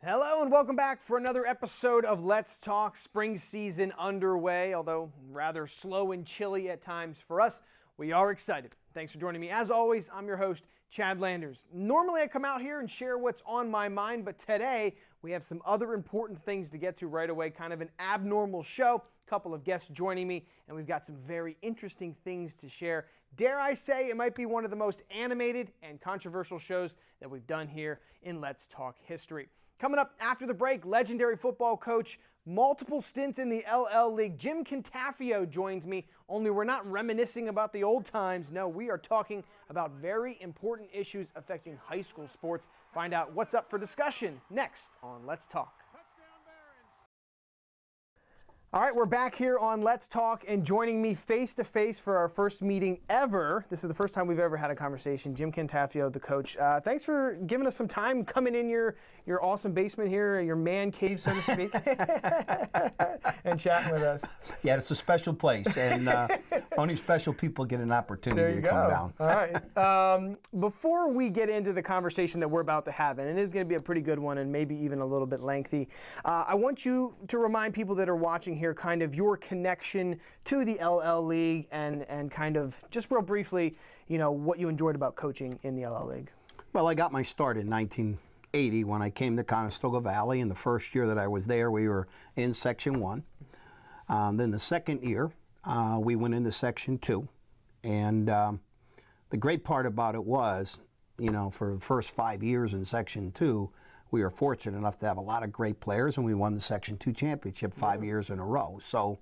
Hello and welcome back for another episode of Let's Talk. Spring season underway, although rather slow and chilly at times for us. We are excited. Thanks for joining me. As always, I'm your host, Chad Landers. Normally I come out here and share what's on my mind, but today we have some other important things to get to right away, kind of an abnormal show. A couple of guests joining me, and we've got some very interesting things to share. Dare I say it might be one of the most animated and controversial shows that we've done here in Let's Talk history. Coming up after the break, legendary football coach, multiple stints in the LL League, Jim Cantafio joins me, only we're not reminiscing about the old times. No, we are talking about very important issues affecting high school sports. Find out what's up for discussion next on Let's Talk. All right, we're back here on Let's Talk, and joining me face-to-face for our first meeting ever. This is the first time we've ever had a conversation. Jim Cantafio, the coach. Thanks for giving us some time, coming in your awesome basement here, your man cave, so to speak, and chatting with us. Yeah, it's a special place, and only special people get an opportunity to come down. All right. Before we get into the conversation that we're about to have, and it is going to be a pretty good one and maybe even a little bit lengthy, I want you to remind people that are watching here kind of your connection to the LL League and kind of just real briefly, you know, what you enjoyed about coaching in the LL League. Well, I got my start in 1980 when I came to Conestoga Valley. In the first year that I was there, we were in Section 1. Then the second year, we went into Section 2. And the great part about it was, you know, for the first 5 years in Section 2, we were fortunate enough to have a lot of great players, and we won the Section 2 championship 5 years in a row. So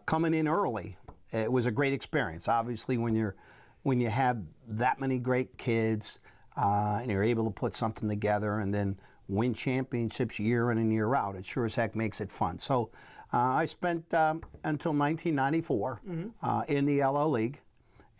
coming in early, it was a great experience. Obviously, when you have that many great kids and you're able to put something together and then win championships year in and year out, it sure as heck makes it fun. So I spent until 1994 in the LL League,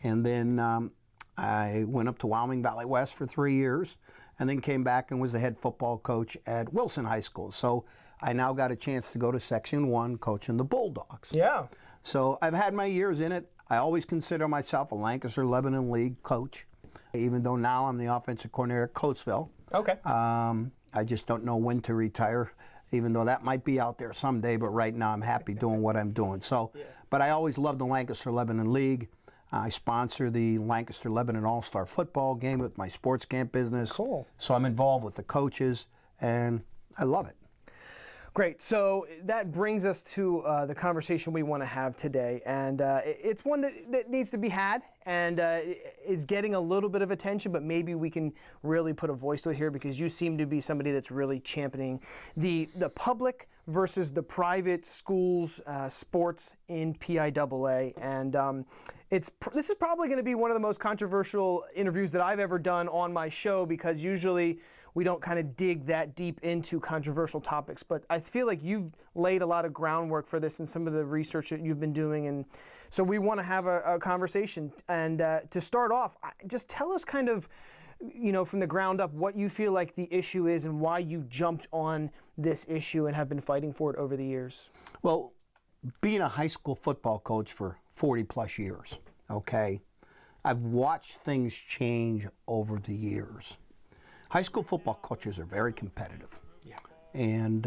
and then I went up to Wyoming Valley West for 3 years, and then came back and was the head football coach at Wilson High School. So I now got a chance to go to Section 1 coaching the Bulldogs. Yeah. So I've had my years in it. I always consider myself a Lancaster-Lebanon League coach, even though now I'm the offensive coordinator at Coatesville. Okay. I just don't know when to retire, even though that might be out there someday, but right now I'm happy doing what I'm doing. So, but I always loved the Lancaster-Lebanon League. I sponsor the Lancaster-Lebanon All-Star football game with my sports camp business. Cool. So I'm involved with the coaches, and I love it. Great. So that brings us to the conversation we want to have today. And it's one that needs to be had and is getting a little bit of attention, but maybe we can really put a voice to it here because you seem to be somebody that's really championing the public versus the private schools sports in PIAA. And this is probably going to be one of the most controversial interviews that I've ever done on my show because usually we don't kind of dig that deep into controversial topics, but I feel like you've laid a lot of groundwork for this in some of the research that you've been doing, and so we want to have a conversation. And to start off, just tell us kind of, you know, from the ground up what you feel like the issue is and why you jumped on this issue and have been fighting for it over the years. Well, being a high school football coach for 40 plus years, okay, I've watched things change over the years. High school football coaches are very competitive, and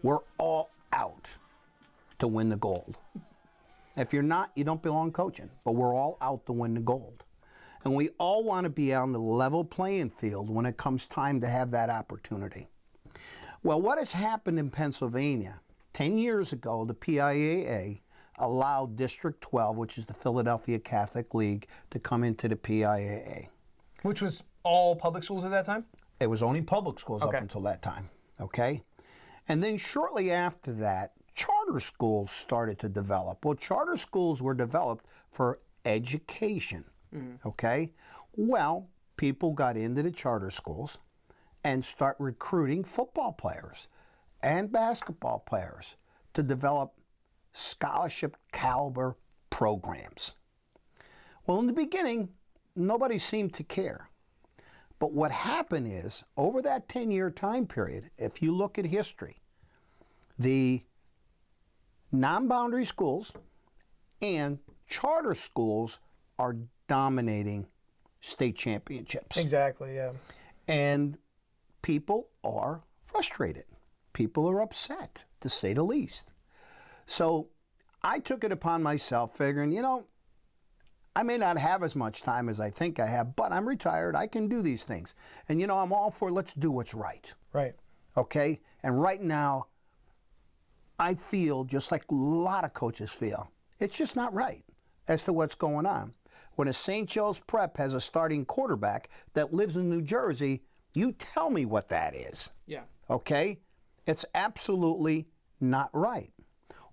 we're all out to win the gold. If you're not, you don't belong coaching, but we're all out to win the gold. And we all want to be on the level playing field when it comes time to have that opportunity. Well, what has happened in Pennsylvania, 10 years ago, the PIAA allowed District 12, which is the Philadelphia Catholic League, to come into the PIAA. Which was all public schools at that time? It was only public schools up until that time, okay? And then shortly after that, charter schools started to develop. Well, charter schools were developed for education, okay? Well, people got into the charter schools and start recruiting football players and basketball players to develop scholarship caliber programs. Well, in the beginning, nobody seemed to care. But what happened is, over that 10-year time period, if you look at history, the non-boundary schools and charter schools are dominating state championships. Exactly, yeah. And people are, frustrated. People are upset, to say the least. So I took it upon myself, figuring, you know, I may not have as much time as I think I have, but I'm retired. I can do these things. And, you know, I'm all for let's do what's right. Right. Okay? And right now, I feel just like a lot of coaches feel. It's just not right as to what's going on. When a St. Joe's Prep has a starting quarterback that lives in New Jersey, you tell me what that is. Yeah. Okay? It's absolutely not right.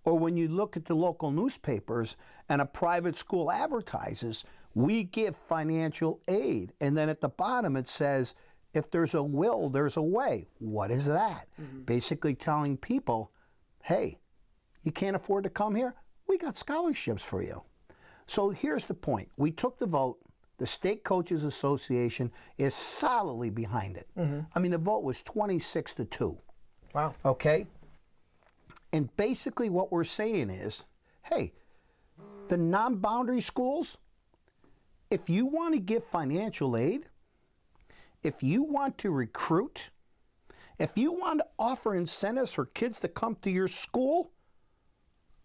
Or when you look at the local newspapers and a private school advertises, we give financial aid. And then at the bottom it says, if there's a will, there's a way. What is that? Basically telling people, hey, you can't afford to come here? We got scholarships for you. So here's the point. We took the vote. The State Coaches Association is solidly behind it. I mean, the vote was 26-2. Wow. Okay? And basically what we're saying is, hey, the non-boundary schools, if you want to give financial aid, if you want to recruit, if you want to offer incentives for kids to come to your school,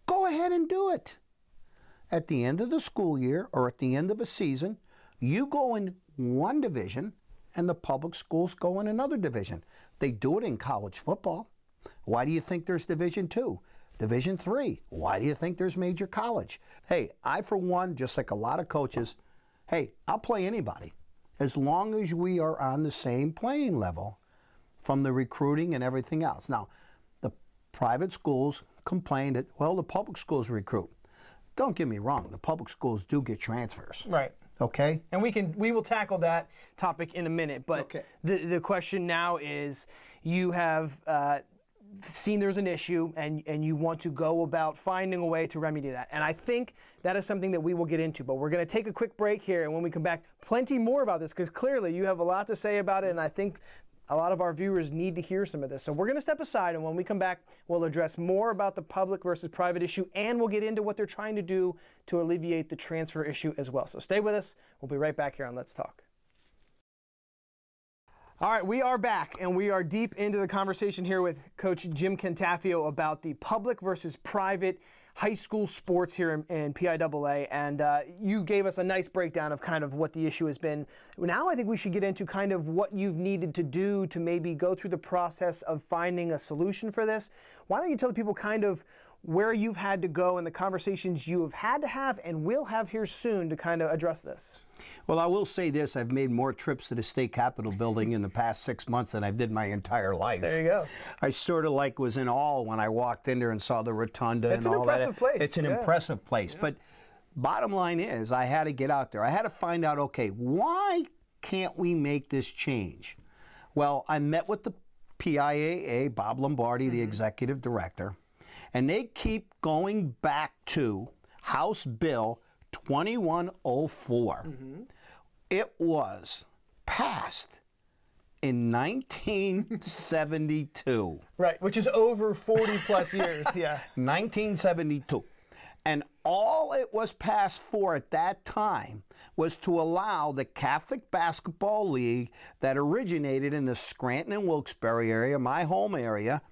go ahead and do it. At the end of the school year or at the end of a season, you go in one division and the public schools go in another division. They do it in college football. Why do you think there's Division II? Division III? Why do you think there's major college? Hey, I for one, just like a lot of coaches, hey, I'll play anybody as long as we are on the same playing level from the recruiting and everything else. Now, the private schools complain that, well, the public schools recruit. Don't get me wrong, the public schools do get transfers. Right. Okay? And we will tackle that topic in a minute. But Okay. the question now is, you have seen there's an issue and you want to go about finding a way to remedy that. And I think that is something that we will get into. But we're going to take a quick break here, and when we come back, plenty more about this, because clearly you have a lot to say about it, and I think a lot of our viewers need to hear some of this. So we're going to step aside, and when we come back, we'll address more about the public versus private issue, and we'll get into what they're trying to do to alleviate the transfer issue as well. So stay with us. We'll be right back here on Let's Talk. All right, we are back, and we are deep into the conversation here with Coach Jim Cantafio about the public versus private high school sports here in PIAA, and you gave us a nice breakdown of kind of what the issue has been. Now I think we should get into kind of what you've needed to do to maybe go through the process of finding a solution for this. Why don't you tell the people kind of where you've had to go and the conversations you have had to have and will have here soon to kind of address this? Well, I will say this. I've made more trips to the state capitol building in the past 6 months than I did my entire life. There you go. I sort of like was in awe when I walked in there and saw the rotunda It's and all that. It's an impressive place. It's an impressive place. Yeah. But bottom line is, I had to get out there. I had to find out, okay, why can't we make this change? Well, I met with the PIAA, Bob Lombardi, the executive director, and they keep going back to House Bill 2104. It was passed in 1972. Right, which is over 40 plus years, yeah. 1972. And all it was passed for at that time was to allow the Catholic Basketball League that originated in the Scranton and Wilkes-Barre area, my home area,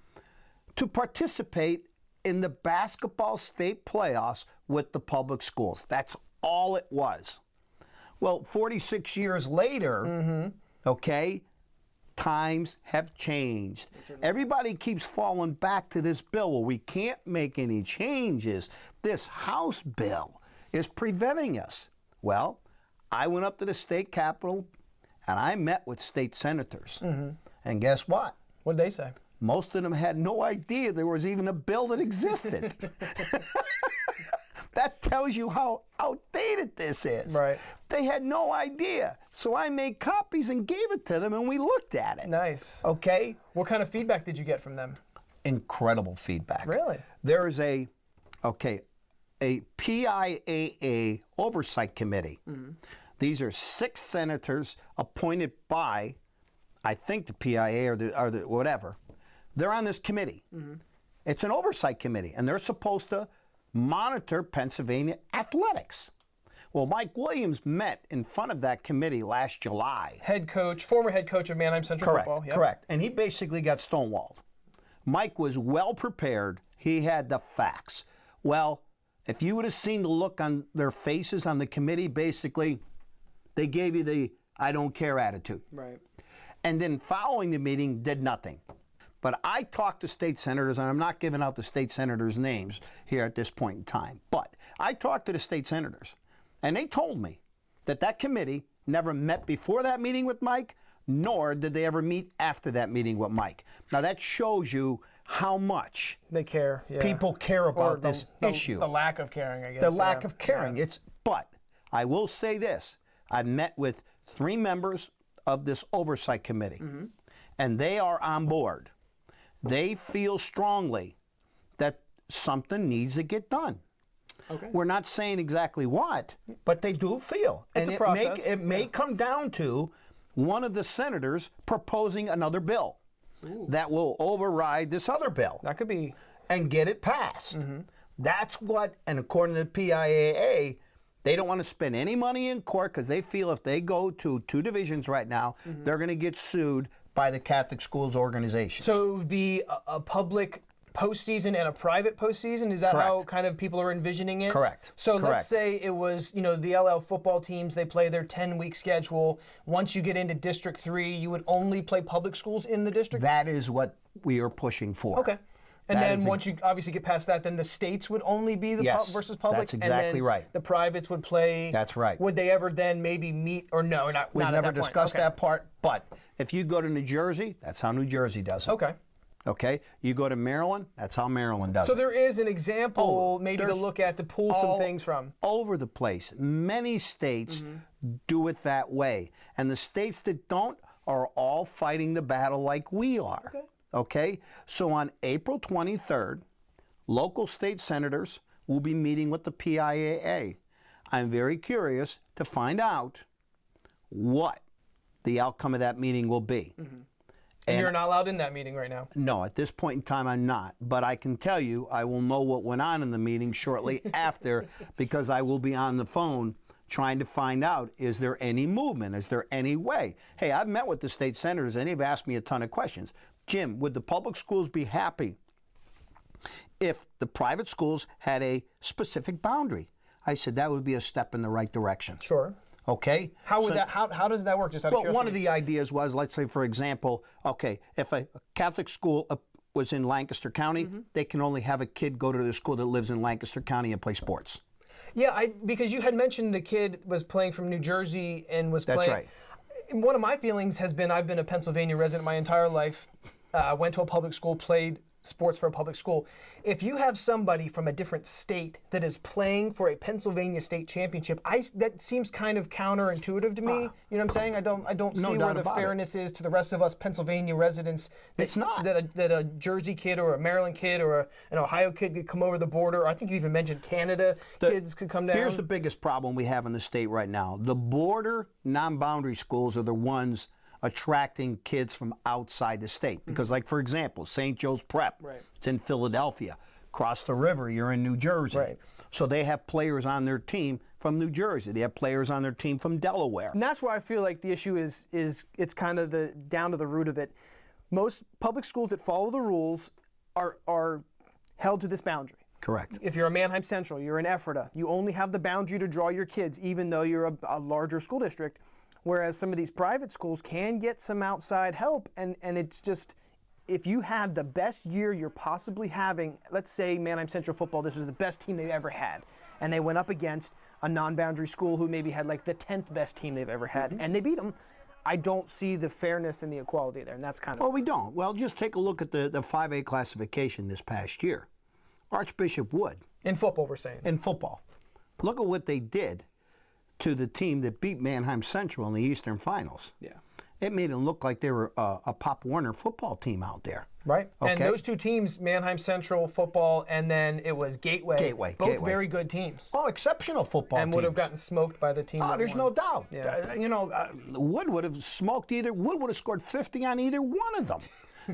to participate in the basketball state playoffs with the public schools. That's all it was. Well, 46 years later, okay, times have changed. Everybody keeps falling back to this bill. Well, we can't make any changes. This House bill is preventing us. Well, I went up to the state capitol and I met with state senators. And guess what? What'd they say? Most of them had no idea there was even a bill that existed. That tells you how outdated this is. Right. They had no idea. So I made copies and gave it to them, and we looked at it. Nice. Okay? What kind of feedback did you get from them? Incredible feedback. Really? There's a PIAA Oversight Committee. These are 6 senators appointed by, I think, the PIAA or the whatever. They're on this committee. It's an oversight committee, and they're supposed to monitor Pennsylvania athletics. Well, Mike Williams met in front of that committee last July. Former head coach of Mannheim Central Correct, football. Yep. correct. And he basically got stonewalled. Mike was well prepared. He had the facts. Well, if you would have seen the look on their faces on the committee, basically, they gave you the I don't care attitude. Right. And then following the meeting, did nothing. But I talked to state senators, and I'm not giving out the state senators' names here at this point in time, but I talked to the state senators, and they told me that that committee never met before that meeting with Mike, nor did they ever meet after that meeting with Mike. Now that shows you how much they care. Yeah. People care about this issue. The lack of caring, I guess. The lack of caring. Yeah. But I will say this. I've met with 3 members of this Oversight Committee, and they are on board. They feel strongly that something needs to get done. Okay. We're not saying exactly what, but they do feel. It's a process. It may come down to one of the senators proposing another bill that will override this other bill. That could be. And get it passed. That's what, and according to the PIAA, they don't want to spend any money in court because they feel if they go to 2 divisions right now, they're going to get sued by the Catholic schools organizations. So it would be a public postseason and a private postseason? Is that Correct. how kind of people are envisioning it? Correct. So Correct. let's say it was, the LL football teams, they play their 10-week schedule. Once you get into District 3, you would only play public schools in the district? That is what we are pushing for. Okay. And That then is once you obviously get past that, then the states would only be the Yes, versus public? that's exactly and then right. The privates would play? That's right. Would they ever then maybe meet, or no? We've not never at that point. discussed Okay. that part, but if you go to New Jersey, that's how New Jersey does it. Okay. Okay? You go to Maryland, that's how Maryland does So it. there is an example maybe to there's look at to pull some things from. Over the place. Many states do it that way. And the states that don't are all fighting the battle like we are. Okay? So on April 23rd, local state senators will be meeting with the PIAA. I'm very curious to find out what the outcome of that meeting will be. And you're not allowed in that meeting right now? No, at this point in time, I'm not. But I can tell you, I will know what went on in the meeting shortly after, because I will be on the phone trying to find out, is there any movement? Is there any way? Hey, I've met with the state senators, and they've asked me a ton of questions. Jim, would the public schools be happy if the private schools had a specific boundary? I said that would be a step in the right direction. Sure. Okay? How would how does that work? Just out of curiosity. One of the ideas was, let's say, for example, okay, if a Catholic school was in Lancaster County, they can only have a kid go to the school that lives in Lancaster County and play sports. Yeah, because you had mentioned the kid was playing from New Jersey and was playing. That's right. One of my feelings has been I've been a Pennsylvania resident my entire life. Went to a public school, played sports for a public school. If you have somebody from a different state that is playing for a Pennsylvania state championship, that seems kind of counterintuitive to me. You know what I'm saying? I don't No see doubt where the about it. fairness is to the rest of us Pennsylvania residents. It's not. That a Jersey kid or a Maryland kid or an Ohio kid could come over the border. I think you even mentioned Canada kids could come down. Here's the biggest problem we have in the state right now. The border non-boundary schools are the ones attracting kids from outside the state. Because like, for example, St. Joe's Prep, it's in Philadelphia. Across the river, you're in New Jersey. Right. So they have players on their team from New Jersey. They have players on their team from Delaware. And that's where I feel like the issue is it's kind of down to the root of it. Most public schools that follow the rules are held to this boundary. Correct. If you're a Mannheim Central, you're in Ephrata, you only have the boundary to draw your kids, even though you're a larger school district. Whereas some of these private schools can get some outside help, and it's just, if you have the best year you're possibly having, let's say Mannheim Central football, this was the best team they've ever had, and they went up against a non-boundary school who maybe had like the 10th best team they've ever had, and they beat them. I don't see the fairness and the equality there, and that's kind of... Well, we don't. Well, just take a look at the 5A classification this past year. Archbishop Wood. In football, we're saying. In football. Look at what they did to the team that beat Mannheim Central in the Eastern Finals. Yeah. It made them look like they were a Pop Warner football team out there. Right. Okay. And those two teams, Mannheim Central football, and then it was Gateway. Both very good teams. Oh, exceptional football and teams. would have gotten smoked by the team. Oh, that there's won. no doubt. Yeah. Wood would have smoked Wood would have scored 50 on either one of them.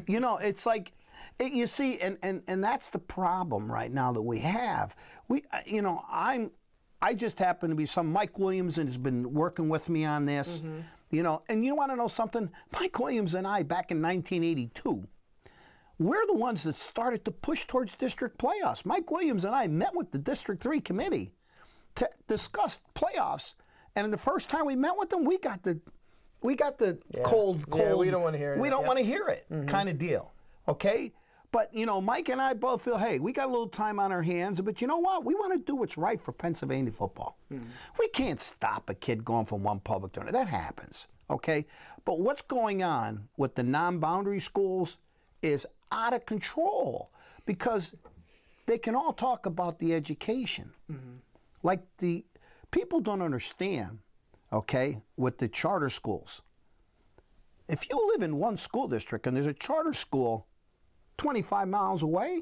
It's like, you see, and that's the problem right now that we have. I just happen to be Mike Williams and has been working with me on this, you know, and you want to know something? Mike Williams and I, back in 1982, we're the ones that started to push towards district playoffs. Mike Williams and I met with the District 3 committee to discuss playoffs, and the first time we met with them, we got the cold. Yeah, we don't want to hear it. We don't want to hear it kind of deal, okay? But, you know, Mike and I both feel, hey, we got a little time on our hands, but you know what? We want to do what's right for Pennsylvania football. We can't stop a kid going from one public to another. That happens, okay? But what's going on with the non-boundary schools is out of control because they can all talk about the education. Like the people don't understand, okay, with the charter schools. If you live in one school district and there's a charter school 25 miles away,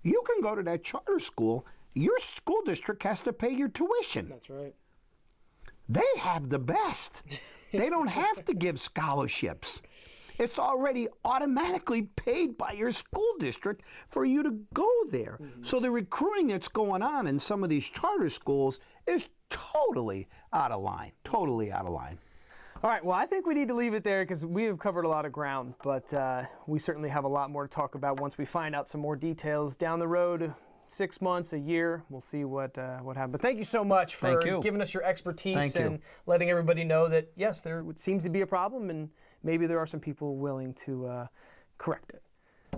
you can go to that charter school. Your school district has to pay your tuition. That's right. They have the best. They don't have to give scholarships. It's already automatically paid by your school district for you to go there. So the recruiting that's going on in some of these charter schools is totally out of line, totally out of line. All right, well, I think we need to leave it there because we have covered a lot of ground, but we certainly have a lot more to talk about once we find out some more details down the road. 6 months, a year, we'll see what happens. But thank you so much for giving us your expertise and letting everybody know that, yes, there seems to be a problem and maybe there are some people willing to correct it.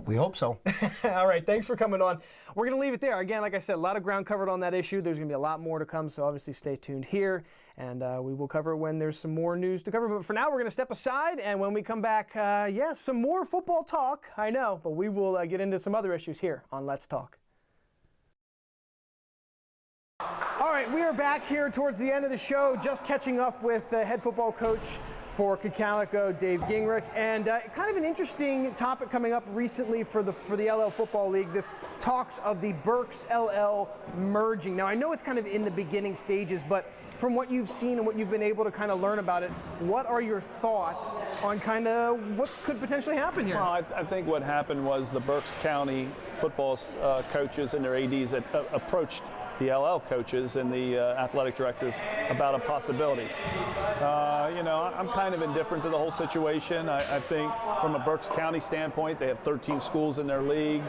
We hope so. All right, thanks for coming on. We're going to leave it there. Again, like I said, a lot of ground covered on that issue. There's going to be a lot more to come, so obviously stay tuned here, and we will cover when there's some more news to cover. But for now, we're going to step aside, and when we come back, yes, some more football talk, I know, but we will get into some other issues here on Let's Talk. All right, we are back here towards the end of the show, just catching up with head football coach for Calico, Dave Gingrich, and kind of an interesting topic coming up recently for the LL Football League. This talks of the Berks LL merging. Now I know it's kind of in the beginning stages, but from what you've seen and what you've been able to kind of learn about it, what are your thoughts on kind of what could potentially happen here? Well, I think what happened was the Berks County football coaches and their ADs approached the LL coaches and the athletic directors about a possibility. You know, I'm kind of indifferent to the whole situation. I think from a Berks County standpoint, they have 13 schools in their league,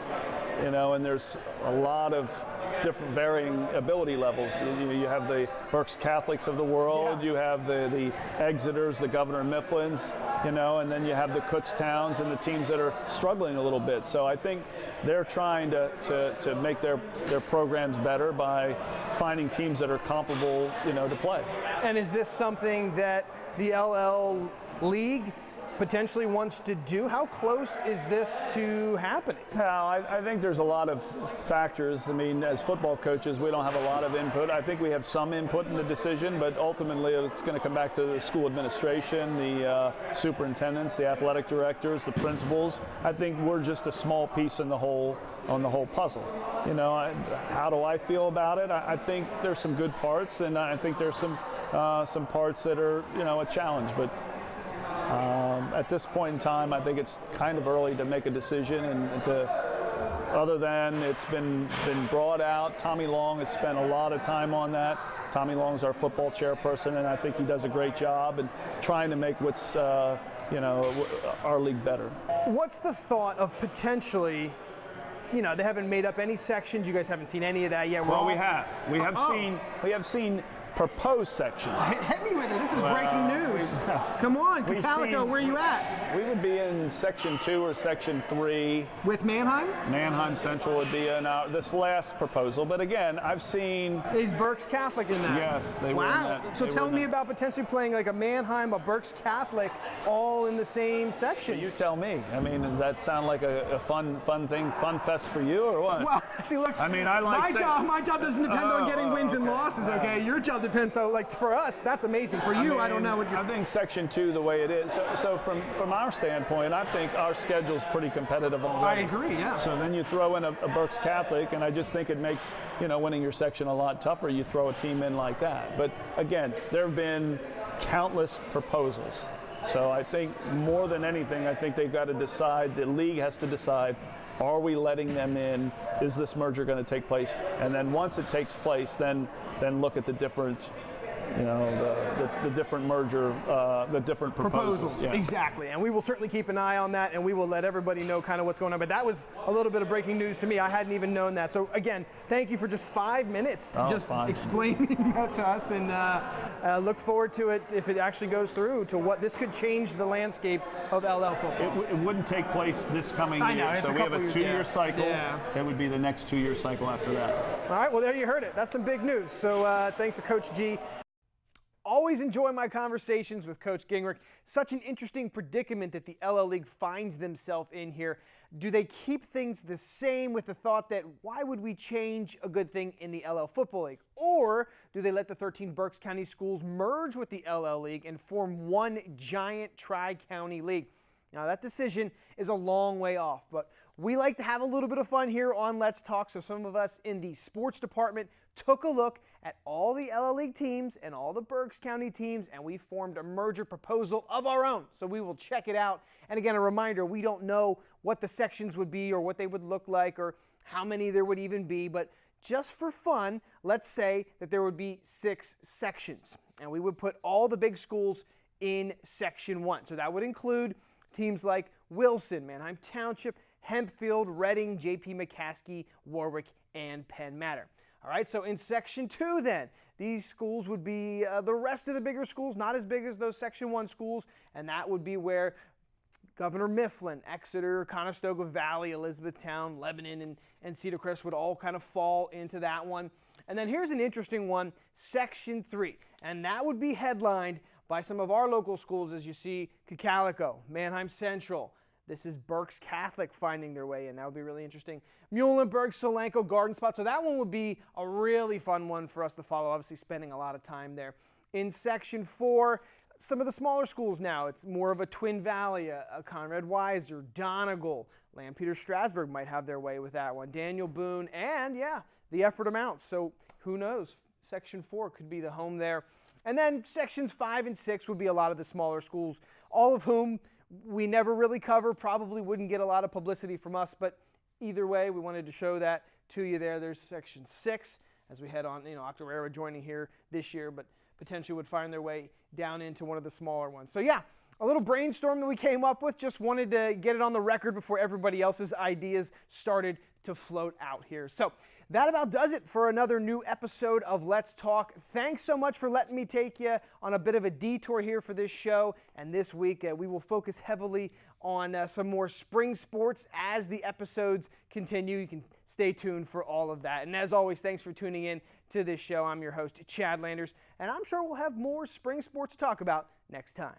you know, and there's a lot of different varying ability levels. You have the Berks Catholics of the world, you have the Exeters, the Governor Mifflins, you know, and then you have the Kutztowns and the teams that are struggling a little bit. So I think they're trying to make their programs better by finding teams that are comparable, you know, to play. And is this something that the LL League potentially wants to do? How close is this to happening? Well, I think there's a lot of factors. I mean, as football coaches, we don't have a lot of input. I think we have some input in the decision, but ultimately it's going to come back to the school administration, the superintendents, the athletic directors, the principals. I think we're just a small piece in the whole puzzle. You know, how do I feel about it? I think there's some good parts, and I think there's some parts that are, you know, a challenge, but at this point in time, I think it's kind of early to make a decision, and other than it's been brought out. Tommy Long has spent a lot of time on that. Tommy Long's our football chairperson, and I think he does a great job in trying to make what's you know, our league better. What's the thought of potentially? You know, they haven't made up any sections. You guys haven't seen any of that yet. Well, we have. We have seen proposed sections. Hit me with it. This is breaking news. Come on, Calico, where are you at? We would be in Section 2 or Section 3. With Manheim? Manheim Central would be in this last proposal. But again, I've seen... Is Berks Catholic in that? Yes, they were in that. Wow. So tell me about potentially playing like a Manheim, a Berks Catholic, all in the same section. You tell me. I mean, does that sound like a fun thing, fun fest for you, or what? Well, see, look, I mean, I like my job doesn't depend on getting wins and losses, okay? Your job depends. So, like, for us, that's amazing. For you, I don't know what you're... I think Section 2, the way it is. So from our standpoint, I think our schedule's pretty competitive already. I agree, yeah. So then you throw in a Berks Catholic, and I just think it makes, you know, winning your section a lot tougher. You throw a team in like that. But again, there have been countless proposals. So I think more than anything, I think they've got to decide, the league has to decide Are we letting them in? Is this merger going to take place? And then once it takes place, then look at the different, the different merger, the different proposals. Yeah. Exactly, and we will certainly keep an eye on that, and we will let everybody know kind of what's going on. But that was a little bit of breaking news to me. I hadn't even known that. So again, thank you for just 5 minutes explaining that to us, and look forward to it if it actually goes through to what this could change the landscape of LL football. It wouldn't take place this coming year, so we have a 2-year cycle. Yeah. It would be the next 2-year cycle after that. All right, well, there you heard it. That's some big news. So thanks to Coach G. Always enjoy my conversations with Coach Gingrich. Such an interesting predicament that the LL League finds themselves in here. Do they keep things the same with the thought that why would we change a good thing in the LL Football League? Or do they let the 13 Berks County schools merge with the LL League and form one giant tri-county league? Now that decision is a long way off, but we like to have a little bit of fun here on Let's Talk, so some of us in the sports department took a look at all the LL League teams and all the Berks County teams, and we formed a merger proposal of our own. So we will check it out. And again, a reminder, we don't know what the sections would be or what they would look like or how many there would even be, but just for fun, let's say that there would be 6 sections, and we would put all the big schools in Section 1. So that would include teams like Wilson, Manheim Township, Hempfield, Reading, J.P. McCaskey, Warwick, and Penn Manor. All right, so in Section 2 then, these schools would be the rest of the bigger schools, not as big as those Section 1 schools, and that would be where Governor Mifflin, Exeter, Conestoga Valley, Elizabethtown, Lebanon, and Cedar Crest would all kind of fall into that one. And then here's an interesting one, Section 3, and that would be headlined by some of our local schools, as you see, Cocalico, Manheim Central. This is Berks Catholic finding their way in. That would be really interesting. Muhlenberg, Solanco, Garden Spot. So that one would be a really fun one for us to follow, obviously spending a lot of time there. In Section 4, some of the smaller schools now. It's more of a Twin Valley, a Conrad Weiser, Donegal, Lampeter, Strasburg might have their way with that one. Daniel Boone, and yeah, the effort amounts. So who knows? Section 4 could be the home there. And then Sections 5 and 6 would be a lot of the smaller schools, all of whom we never really cover, probably wouldn't get a lot of publicity from us, but either way, we wanted to show that to you there. There's Section 6 as we head on, Octorara joining here this year, but potentially would find their way down into one of the smaller ones. So yeah, a little brainstorm that we came up with, just wanted to get it on the record before everybody else's ideas started to float out here. So that about does it for another new episode of Let's Talk. Thanks so much for letting me take you on a bit of a detour here for this show. And this week we will focus heavily on some more spring sports as the episodes continue. You can stay tuned for all of that. And as always, thanks for tuning in to this show. I'm your host, Chad Landers, and I'm sure we'll have more spring sports to talk about next time.